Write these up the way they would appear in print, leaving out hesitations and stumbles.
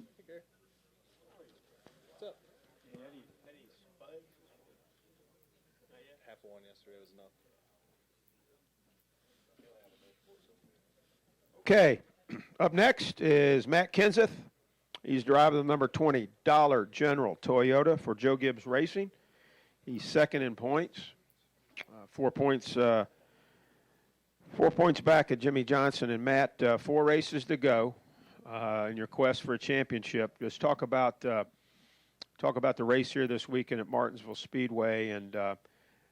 Hey, Gary. What's up? Any spud? Not yet? Half of one yesterday was enough. Okay, up next is Matt Kenseth. He's driving the number 20 Dollar General Toyota for Joe Gibbs Racing. He's second in points, 4 points. 4 points back at Jimmy Johnson. And Matt, 4 races to go in your quest for a championship. Just talk about the race here this weekend at Martinsville Speedway and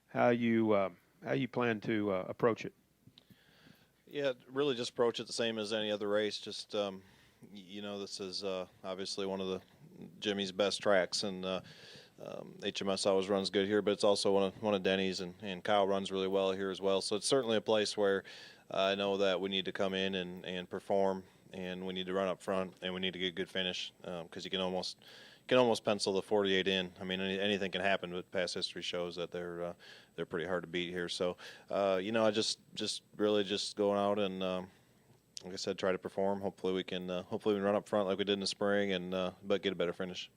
how you plan to approach it. Yeah, really just approach it the same as any other race. Just, this is obviously one of Jimmy's best tracks, and HMS always runs good here, but it's also one of Denny's, and Kyle runs really well here as well. So it's certainly a place where I know that we need to come in and perform, and we need to run up front, and we need to get a good finish because you can almost pencil the 48 in. I mean, anything can happen, but past history shows that they're pretty hard to beat here. So, I just really just going out and, like I said, try to perform. Hopefully we can run up front like we did in the spring, and but get a better finish.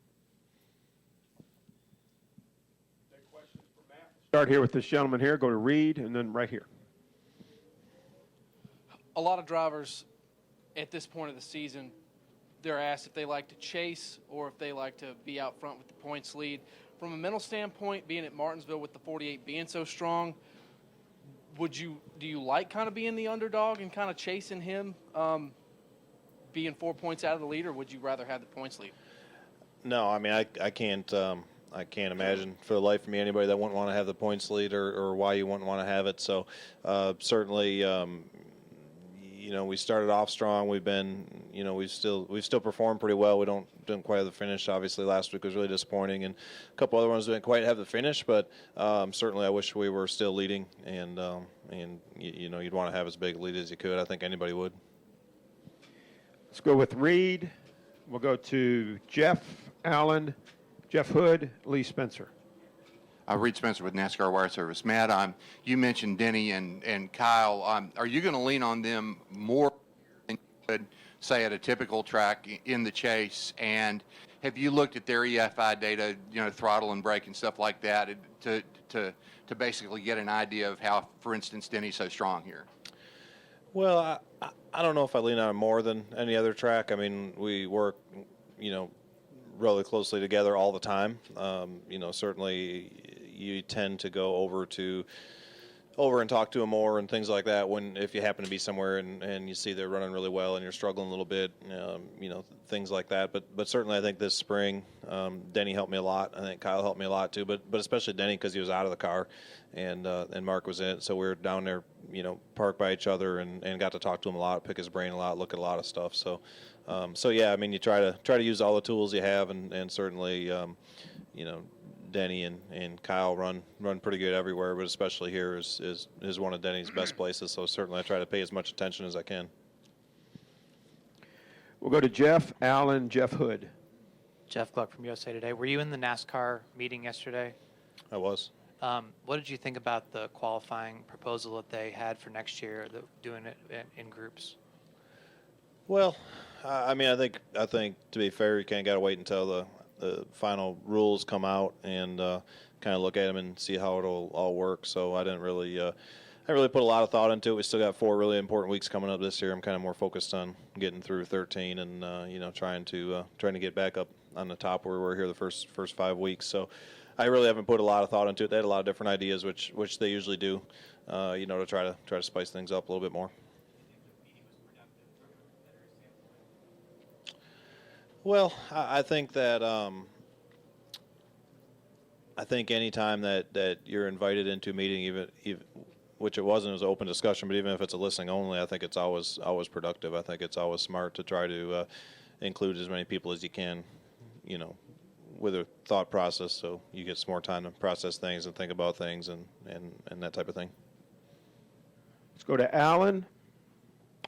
Start here with this gentleman here. Go to Reed, and then right here. A lot of drivers at this point of the season, they're asked if they like to chase or if they like to be out front with the points lead. From a mental standpoint, being at Martinsville with the 48 being so strong, do you like kind of being the underdog and kind of chasing him, being 4 points out of the lead, or would you rather have the points lead? No, I mean I can't imagine for the life of me anybody that wouldn't want to have the points lead or why you wouldn't want to have it. So certainly. We started off strong. We've been, we've still performed pretty well. We didn't quite have the finish. Obviously, last week was really disappointing, and a couple other ones didn't quite have the finish. But certainly, I wish we were still leading, and you'd want to have as big a lead as you could. I think anybody would. Let's go with Reed. We'll go to Jeff Allen, Jeff Hood, Lee Spencer. Reed Spencer with NASCAR Wire Service. Matt, you mentioned Denny and Kyle. Are you going to lean on them more than you would, say, at a typical track in the chase? And have you looked at their EFI data, throttle and brake and stuff like that, to basically get an idea of how, for instance, Denny's so strong here? Well, I don't know if I lean on it more than any other track. I mean, we work, really closely together all the time. Certainly you tend to go over and talk to them more and things like that if you happen to be somewhere and you see they're running really well and you're struggling a little bit, things like that. But certainly I think this spring, Denny helped me a lot. I think Kyle helped me a lot too, but especially Denny because he was out of the car and Mark was in it. So we were down there, parked by each other and got to talk to him a lot, pick his brain a lot, look at a lot of stuff. So yeah, I mean, you try to use all the tools you have and certainly, Denny and Kyle run pretty good everywhere, but especially here is one of Denny's best places. So certainly I try to pay as much attention as I can. We'll go to Jeff Allen, Jeff Hood. Jeff Gluck from USA Today. Were you in the NASCAR meeting yesterday? I was. What did you think about the qualifying proposal that they had for next year, doing it in groups? Well, I mean, I think to be fair, you got to wait until the final rules come out and kind of look at them and see how it'll all work. So I didn't really put a lot of thought into it. We still got 4 really important weeks coming up this year. I'm kind of more focused on getting through 13 and trying to get back up on the top where we're here the first 5 weeks. So I really haven't put a lot of thought into it. They had a lot of different ideas, which they usually do, to try to spice things up a little bit more. Well, I think that I think any time that you're invited into a meeting, even which it wasn't, it was an open discussion, but even if it's a listening only, I think it's always productive. I think it's always smart to try to include as many people as you can, with a thought process, so you get some more time to process things and think about things and that type of thing. Let's go to Allen,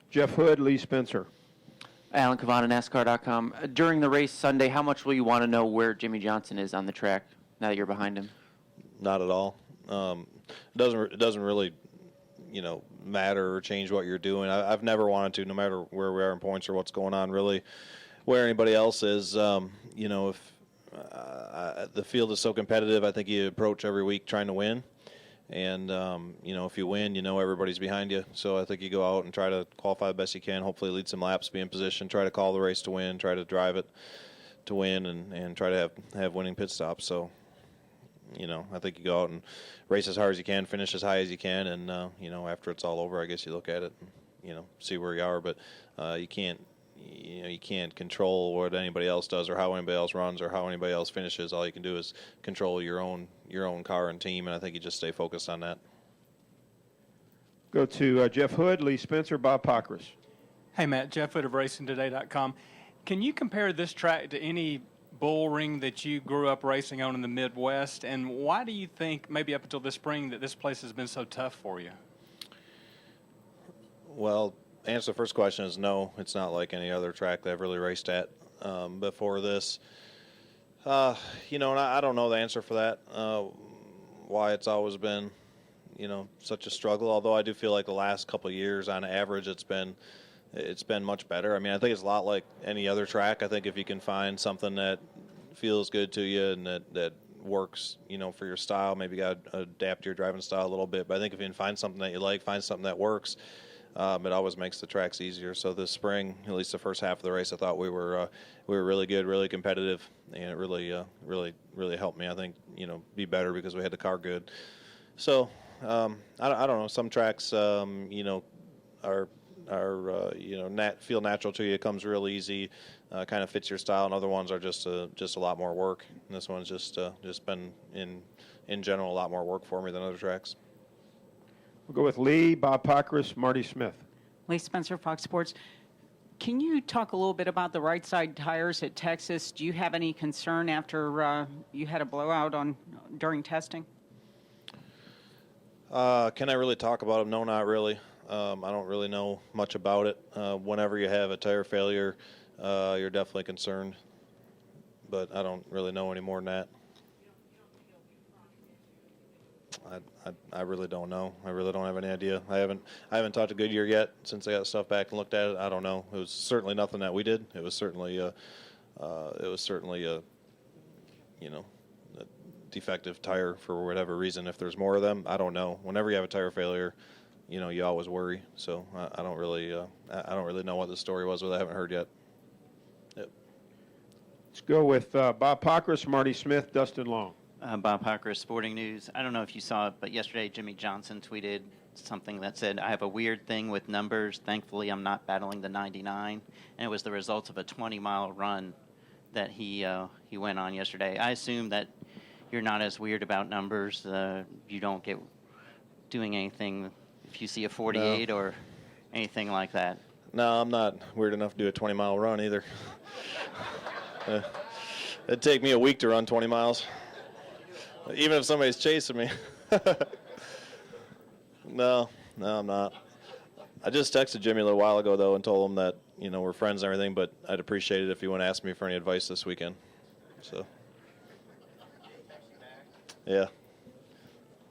Jeff Hood, Lee Spencer. Alan Cavana, NASCAR.com. During the race Sunday, how much will you want to know where Jimmy Johnson is on the track now that you're behind him? Not at all. It doesn't really, matter or change what you're doing. I've never wanted to, no matter where we are in points or what's going on. Really, where anybody else is. If the field is so competitive, I think you approach every week trying to win. And, if you win, everybody's behind you. So I think you go out and try to qualify the best you can, hopefully lead some laps, be in position, try to call the race to win, try to drive it to win, and try to have winning pit stops. So, I think you go out and race as hard as you can, finish as high as you can, and, after it's all over, I guess you look at it and, see where you are. But you can't control what anybody else does or how anybody else runs or how anybody else finishes. All you can do is control your own car and team, and I think you just stay focused on that. Go to Jeff Hood, Lee Spencer, Bob Pockris. Hey, Matt, Jeff Hood of RacingToday.com. Can you compare this track to any bull ring that you grew up racing on in the Midwest, and why do you think, maybe up until this spring, that this place has been so tough for you? Well, answer the first question is no. It's not like any other track that I've really raced at before this. And I don't know the answer for that, why it's always been, such a struggle. Although I do feel like the last couple of years, on average, it's been much better. I mean, I think it's a lot like any other track. I think if you can find something that feels good to you and that works, for your style, maybe you got to adapt your driving style a little bit. But I think if you can find something that you like, find something that works, it always makes the tracks easier. So this spring, at least the first half of the race, I thought we were really good, really competitive, and it really helped me, I think, be better because we had the car good. So I don't know. Some tracks, are feel natural to you. It comes real easy, kind of fits your style, and other ones are just a lot more work. And this one's just been in general a lot more work for me than other tracks. We'll go with Lee, Bob Pockris, Marty Smith. Lee Spencer, Fox Sports. Can you talk a little bit about the right side tires at Texas? Do you have any concern after you had a blowout during testing? Can I really talk about them? No, not really. I don't really know much about it. Whenever you have a tire failure, you're definitely concerned. But I don't really know any more than that. I really don't know. I really don't have any idea. I haven't talked to Goodyear yet since I got stuff back and looked at it. I don't know. It was certainly nothing that we did. It was certainly a defective tire for whatever reason. If there's more of them, I don't know. Whenever you have a tire failure, you always worry. So I don't really know what the story was, but I haven't heard yet. Yep. Let's go with Bob Pockris, Marty Smith, Dustin Long. Bob Parker, Sporting News. I don't know if you saw it, but yesterday Jimmy Johnson tweeted something that said, "I have a weird thing with numbers. Thankfully, I'm not battling the 99." And it was the results of a 20-mile run that he went on yesterday. I assume that you're not as weird about numbers. You don't get doing anything if you see a 48 or anything like that. No, I'm not weird enough to do a 20-mile run either. It'd take me a week to run 20 miles. Even if somebody's chasing me. No, I'm not. I just texted Jimmy a little while ago, though, and told him that, we're friends and everything, but I'd appreciate it if he wouldn't ask me for any advice this weekend. So, yeah.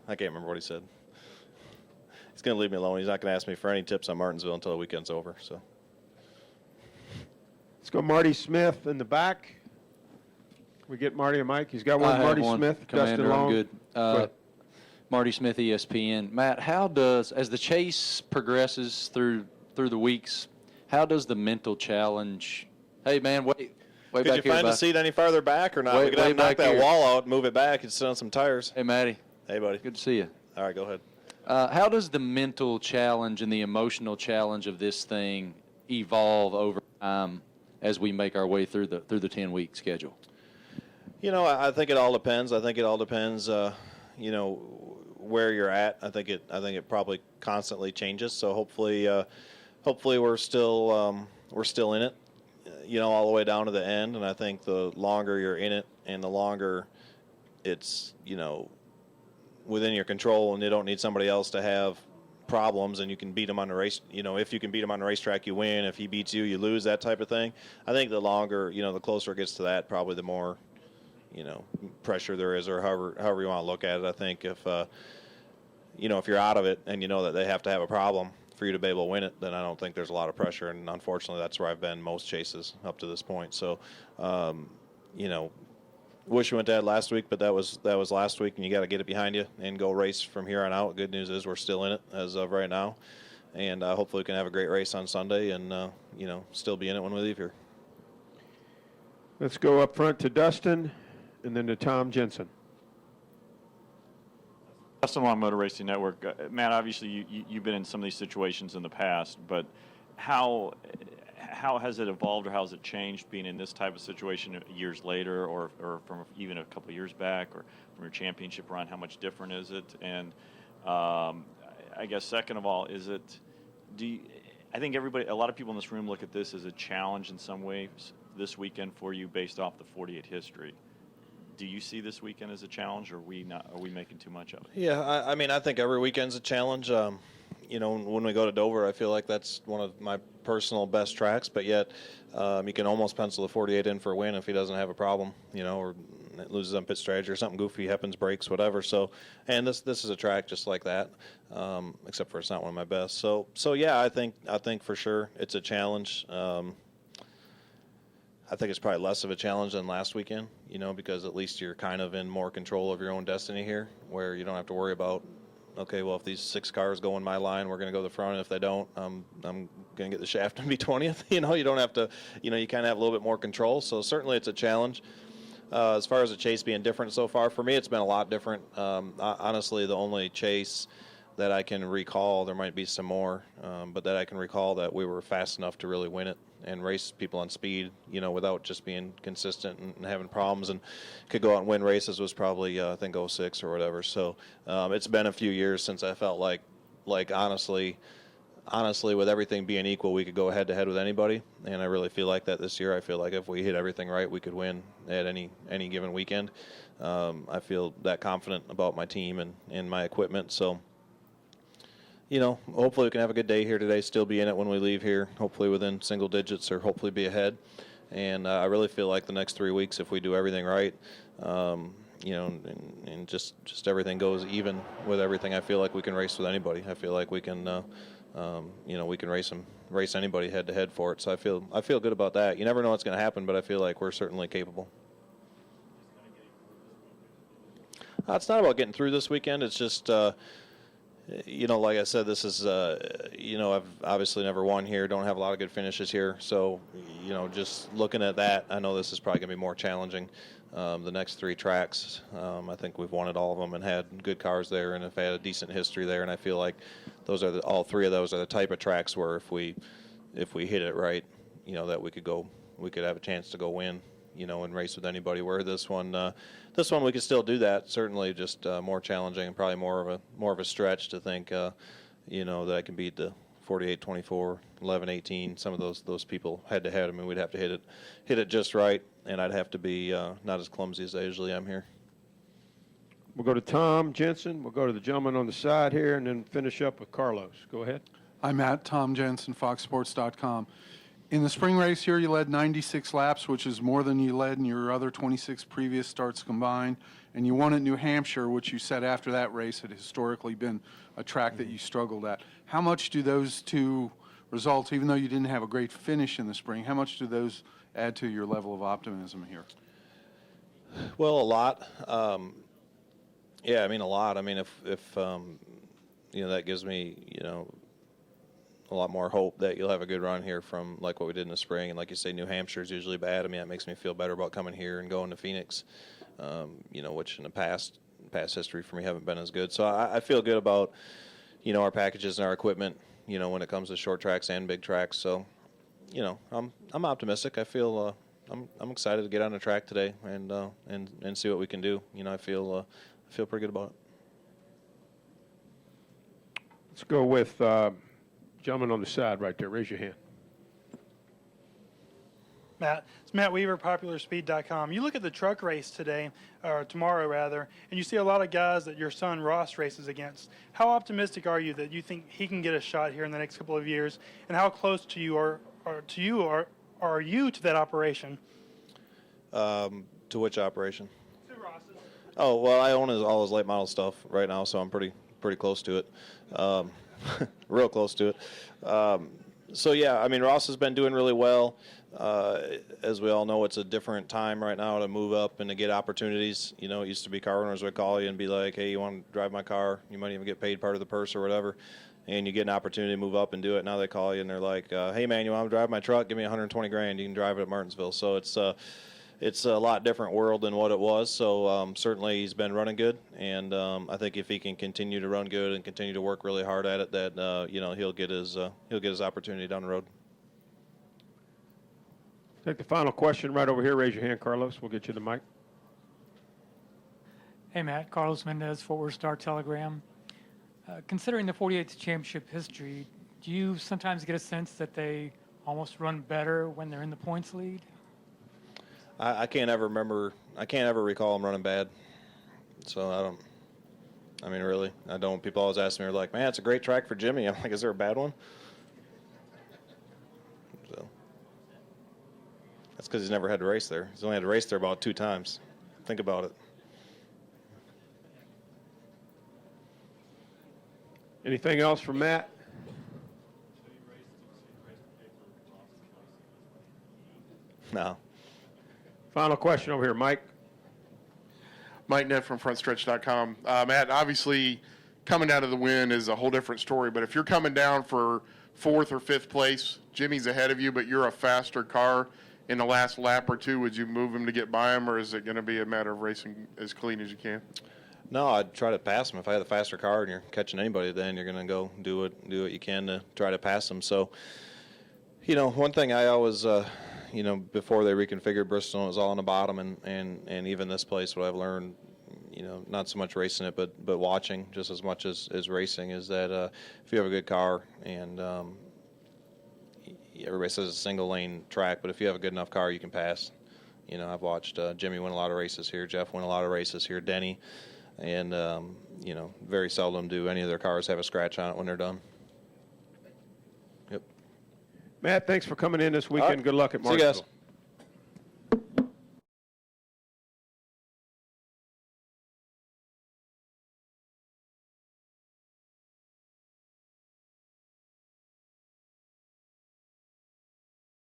I can't remember what he said. He's going to leave me alone. He's not going to ask me for any tips on Martinsville until the weekend's over. So, let's go Marty Smith in the back. We get Marty a mic. He's got one. Marty Smith, Commander, Dustin Long. I'm good. Marty Smith, ESPN. Matt, as the chase progresses through the weeks, how does the mental challenge? Hey, man, wait Could back you here. find a seat any farther back or not? We could have knock that wall out, move it back, and sit on some tires. Hey, Matty. Hey, buddy. Good to see you. All right, go ahead. How does the mental challenge and the emotional challenge of this thing evolve over time as we make our way through the 10-week schedule? I think it all depends. I think it all depends, where you're at. I think it probably constantly changes. So hopefully we're still in it, all the way down to the end. And I think the longer you're in it and the longer it's, within your control and you don't need somebody else to have problems and you can beat them on the race. If you can beat him on the racetrack, you win. If he beats you, you lose, that type of thing. I think the longer, the closer it gets to that, probably the more, pressure there is, or however you want to look at it. I think if you're out of it and you know that they have to have a problem for you to be able to win it, then I don't think there's a lot of pressure. And unfortunately, that's where I've been most chases up to this point. So, wish we went to that last week, but that was last week, and you got to get it behind you and go race from here on out. Good news is we're still in it as of right now, and hopefully we can have a great race on Sunday and still be in it when we leave here. Let's go up front to Dustin, and then to Tom Jensen. Dustin Long, Motor Racing Network. Matt, obviously you've been in some of these situations in the past, but how has it evolved, or how has it changed being in this type of situation years later, or from even a couple of years back, or from your championship run? How much different is it? And I guess second of all, I think a lot of people in this room look at this as a challenge in some ways this weekend for you based off the 48 history. Do you see this weekend as a challenge, or are we making too much of it? Yeah, I think every weekend's a challenge. When we go to Dover, I feel like that's one of my personal best tracks, but yet you can almost pencil the 48 in for a win if he doesn't have a problem, or loses on pit strategy or something goofy happens, breaks, whatever. So, and this is a track just like that, except for it's not one of my best. So yeah, I think for sure it's a challenge. I think it's probably less of a challenge than last weekend, because at least you're kind of in more control of your own destiny here, where you don't have to worry about, okay, well, if these 6 cars go in my line, we're going to go to the front, and if they don't, I'm going to get the shaft and be 20th. You don't have to, you kind of have a little bit more control. So certainly it's a challenge. As far as the chase being different so far, for me, it's been a lot different. Honestly, the only chase that I can recall, there might be some more, but that I can recall that we were fast enough to really win it and race people on speed, without just being consistent and having problems, and could go out and win races was probably, I think, 06 or whatever. So it's been a few years since I felt like honestly, with everything being equal, we could go head-to-head with anybody, and I really feel like that this year. I feel like if we hit everything right, we could win at any given weekend. I feel that confident about my team and my equipment, so hopefully we can have a good day here today, still be in it when we leave here, hopefully within single digits or hopefully be ahead. And I really feel like the next 3 weeks, if we do everything right, and just everything goes even with everything, I feel like we can race with anybody. I feel like we can, we can race anybody head to head for it. So I feel good about that. You never know what's going to happen, but I feel like we're certainly capable. It's not about getting through this weekend. It's just, like I said, this is, I've obviously never won here, don't have a lot of good finishes here. So, just looking at that, I know this is probably going to be more challenging. The next 3 tracks, I think we've won at all of them and had good cars there and have had a decent history there. And I feel like all 3 of those are the type of tracks where if we hit it right, that we could have a chance to go win, and race with anybody. Where this one we could still do that. Certainly, just more challenging and probably more of a stretch to think, that I can beat the 48, 24, 11, 18. Some of those people head to head. I mean, we'd have to hit it just right, and I'd have to be not as clumsy as I usually am here. We'll go to Tom Jensen. We'll go to the gentleman on the side here, and then finish up with Carlos. Go ahead. Hi, Matt. Tom Jensen, FoxSports.com. In the spring race here, you led 96 laps, which is more than you led in your other 26 previous starts combined. And you won at New Hampshire, which you said after that race had historically been a track that you struggled at. How much do those 2 results, even though you didn't have a great finish in the spring, how much do those add to your level of optimism here? Well, a lot. Yeah, a lot. If that gives me, a lot more hope that you'll have a good run here from like what we did in the spring. And like you say, New Hampshire is usually bad. That makes me feel better about coming here and going to Phoenix, which in the past history for me haven't been as good. So I feel good about, our packages and our equipment, when it comes to short tracks and big tracks. So, I'm optimistic. I feel I'm excited to get on the track today and see what we can do. I feel pretty good about it. Let's go with gentleman on the side right there. Raise your hand. Matt. It's Matt Weaver, PopularSpeed.com. You look at the truck race today, or tomorrow rather, and you see a lot of guys that your son Ross races against. How optimistic are you that you think he can get a shot here in the next couple of years, and how close to you are you to that operation? To which operation? To Ross's. Oh, well, I own all his late model stuff right now, so I'm pretty close to it. real close to it. So yeah, I mean, Ross has been doing really well. As we all know, it's a different time right now to move up and to get opportunities. You know, it used to be car owners would call you and be like, hey, you want to drive my car? You might even get paid part of the purse or whatever. And you get an opportunity to move up and do it. Now they call you and they're like, hey, man, you want to drive my truck? Give me $120,000. You can drive it at Martinsville. So it's a lot different world than what it was. So certainly he's been running good. And I think if he can continue to run good and continue to work really hard at it, that, he'll get his opportunity down the road. Take the final question right over here. Raise your hand, Carlos. We'll get you the mic. Hey, Matt. Carlos Mendez, Fort Worth Star-Telegram. Considering the 48th championship history, do you sometimes get a sense that they almost run better when they're in the points lead? I can't ever recall them running bad. So really, I don't. People always ask me, they're like, man, it's a great track for Jimmy. I'm like, is there a bad one? So that's because he's never had to race there. He's only had to race there about 2 times. Think about it. Anything else from Matt? No. Final question over here, Mike. Mike Nett from frontstretch.com. Matt, obviously coming down to the win is a whole different story, but if you're coming down for 4th or 5th place, Jimmy's ahead of you, but you're a faster car in the last lap or 2, would you move him to get by him, or is it going to be a matter of racing as clean as you can? No, I'd try to pass him. If I had a faster car and you're catching anybody, then you're going to go do what you can to try to pass them. So, one thing I always, before they reconfigured Bristol, it was all on the bottom, and even this place, what I've learned, not so much racing it, but watching just as much as racing, is that if you have a good car, and everybody says it's a single lane track, but if you have a good enough car, you can pass. I've watched Jimmy win a lot of races here, Jeff win a lot of races here, Denny. And, very seldom do any of their cars have a scratch on it when they're done. Yep. Matt, thanks for coming in this weekend. Right. Good luck at See you Martinsville. guys.